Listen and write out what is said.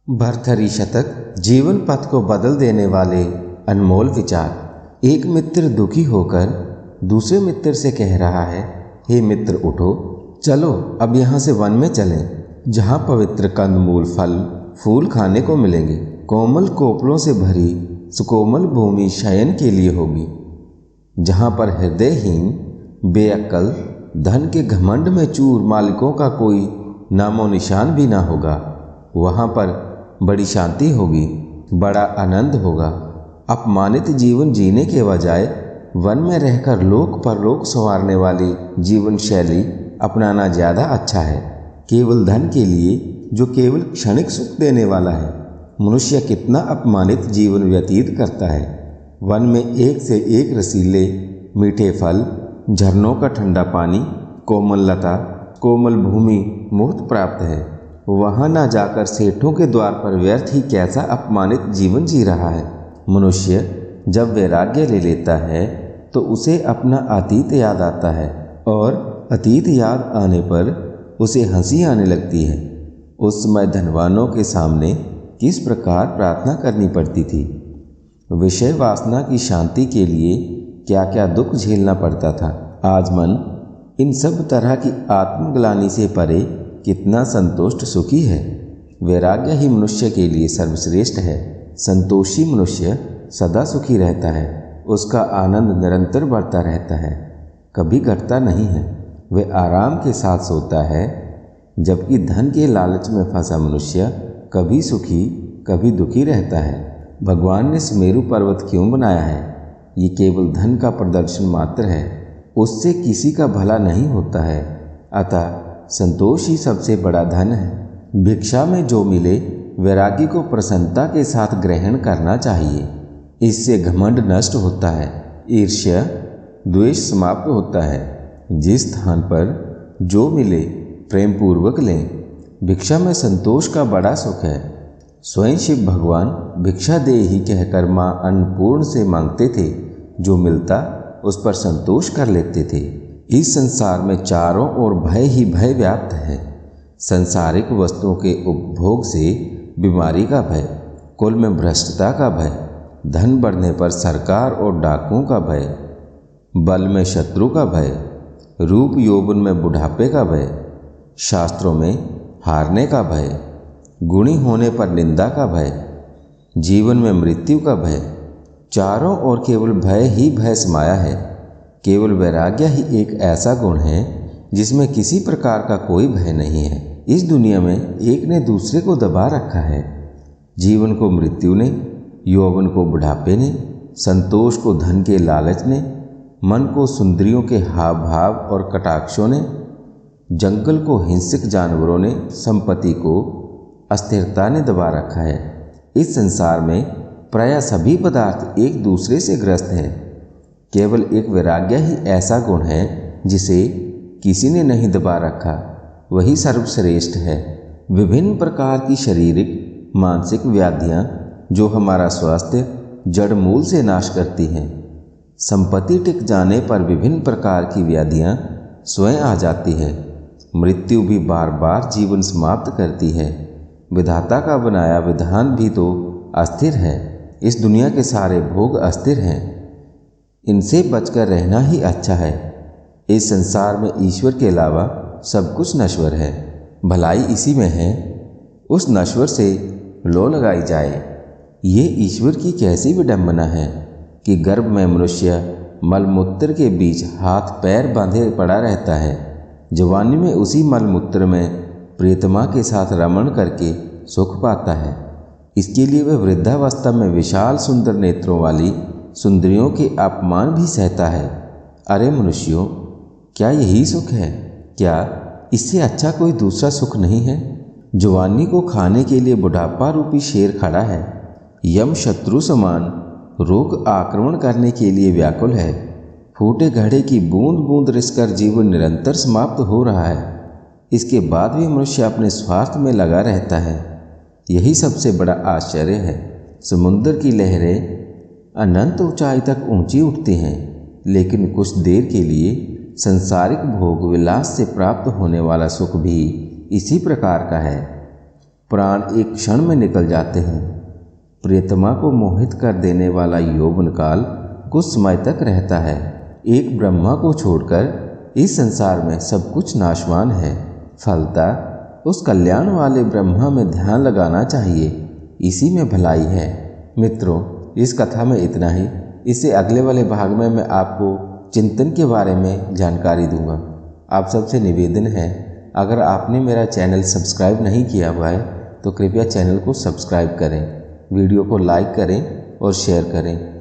भर्तृहरि शतक जीवन पथ को बदल देने वाले अनमोल विचार। एक मित्र दुखी होकर दूसरे मित्र से कह रहा है, हे मित्र उठो, चलो अब यहाँ से वन में चलें, जहाँ पवित्र कंदमूल फल फूल खाने को मिलेंगे। कोमल कोपलों से भरी सुकोमल भूमि शयन के लिए होगी, जहाँ पर हृदयहीन बेअक्ल धन के घमंड में चूर मालिकों का कोई नामो निशान भी ना होगा। वहाँ पर बड़ी शांति होगी, बड़ा आनंद होगा। अपमानित जीवन जीने के बजाय वन में रहकर लोक परलोक संवारने वाली जीवन शैली अपनाना ज़्यादा अच्छा है। केवल धन के लिए जो केवल क्षणिक सुख देने वाला है, मनुष्य कितना अपमानित जीवन व्यतीत करता है। वन में एक से एक रसीले मीठे फल, झरनों का ठंडा पानी, कोमल लता, कोमल भूमि मुफ्त प्राप्त है। वहाँ ना जाकर सेठों के द्वार पर व्यर्थ ही कैसा अपमानित जीवन जी रहा है। मनुष्य जब वैराग्य ले लेता है तो उसे अपना अतीत याद आता है, और अतीत याद आने पर उसे हंसी आने लगती है। उस समय धनवानों के सामने किस प्रकार प्रार्थना करनी पड़ती थी। विषय वासना की शांति के लिए क्या क्या दुख झेलना पड़ता था। आज मन इन सब तरह की आत्मग्लानि से परे कितना संतुष्ट सुखी है। वैराग्य ही मनुष्य के लिए सर्वश्रेष्ठ है। संतोषी मनुष्य सदा सुखी रहता है, उसका आनंद निरंतर बढ़ता रहता है, कभी घटता नहीं है। वह आराम के साथ सोता है, जबकि धन के लालच में फंसा मनुष्य कभी सुखी कभी दुखी रहता है। भगवान ने सुमेरु पर्वत क्यों बनाया है? ये केवल धन का प्रदर्शन मात्र है, उससे किसी का भला नहीं होता है। अतः संतोष ही सबसे बड़ा धन है। भिक्षा में जो मिले वैरागी को प्रसन्नता के साथ ग्रहण करना चाहिए। इससे घमंड नष्ट होता है, ईर्ष्या द्वेष समाप्त होता है। जिस स्थान पर जो मिले प्रेम पूर्वक लें। भिक्षा में संतोष का बड़ा सुख है। स्वयं शिव भगवान भिक्षा दे ही कहकर माँ अन्नपूर्ण से मांगते थे, जो मिलता उस पर संतोष कर लेते थे। इस संसार में चारों ओर भय ही भय व्याप्त है। सांसारिक वस्तुओं के उपभोग से बीमारी का भय, कुल में भ्रष्टता का भय, धन बढ़ने पर सरकार और डाकुओं का भय, बल में शत्रु का भय, रूप यौवन में बुढ़ापे का भय, शास्त्रों में हारने का भय, गुणी होने पर निंदा का भय, जीवन में मृत्यु का भय। चारों ओर केवल भय ही भय समाया है। केवल वैराग्य ही एक ऐसा गुण है जिसमें किसी प्रकार का कोई भय नहीं है। इस दुनिया में एक ने दूसरे को दबा रखा है। जीवन को मृत्यु ने, यौवन को बुढ़ापे ने, संतोष को धन के लालच ने, मन को सुंदरियों के हाव भाव और कटाक्षों ने, जंगल को हिंसक जानवरों ने, संपत्ति को अस्थिरता ने दबा रखा है। इस संसार में प्रायः सभी पदार्थ एक दूसरे से ग्रस्त हैं। केवल एक वैराग्य ही ऐसा गुण है जिसे किसी ने नहीं दबा रखा, वही सर्वश्रेष्ठ है। विभिन्न प्रकार की शारीरिक मानसिक व्याधियाँ जो हमारा स्वास्थ्य जड़ मूल से नाश करती हैं। संपत्ति टिक जाने पर विभिन्न प्रकार की व्याधियाँ स्वयं आ जाती है। मृत्यु भी बार बार जीवन समाप्त करती है। विधाता का बनाया विधान भी तो अस्थिर है। इस दुनिया के सारे भोग अस्थिर हैं, इनसे बचकर रहना ही अच्छा है। इस संसार में ईश्वर के अलावा सब कुछ नश्वर है। भलाई इसी में है, उस नश्वर से लो लगाई जाए। ये ईश्वर की कैसी विडंबना है कि गर्भ में मनुष्य मलमूत्र के बीच हाथ पैर बांधे पड़ा रहता है। जवानी में उसी मलमूत्र में प्रियतमा के साथ रमण करके सुख पाता है। इसके लिए वह वृद्धावस्था में विशाल सुंदर नेत्रों वाली सुंदरियों के अपमान भी सहता है। अरे मनुष्यों, क्या यही सुख है? क्या इससे अच्छा कोई दूसरा सुख नहीं है? जवानी को खाने के लिए बुढ़ापा रूपी शेर खड़ा है। यम शत्रु समान रोग आक्रमण करने के लिए व्याकुल है। फूटे घड़े की बूंद बूंद रिसकर जीवन निरंतर समाप्त हो रहा है। इसके बाद भी मनुष्य अपने स्वार्थ में लगा रहता है। यही सबसे बड़ा आश्चर्य है। समुद्र की लहरें अनंत ऊंचाई तक ऊंची उठती हैं, लेकिन कुछ देर के लिए संसारिक भोग विलास से प्राप्त होने वाला सुख भी इसी प्रकार का है। प्राण एक क्षण में निकल जाते हैं। प्रियतमा को मोहित कर देने वाला यौवन काल कुछ समय तक रहता है। एक ब्रह्मा को छोड़कर इस संसार में सब कुछ नाशवान है। फलतः उस कल्याण वाले ब्रह्मा में ध्यान लगाना चाहिए, इसी में भलाई है। मित्रों, इस कथा में इतना ही। इससे अगले वाले भाग में मैं आपको चिंतन के बारे में जानकारी दूंगा। आप सबसे निवेदन है, अगर आपने मेरा चैनल सब्सक्राइब नहीं किया हुआ है तो कृपया चैनल को सब्सक्राइब करें, वीडियो को लाइक करें और शेयर करें।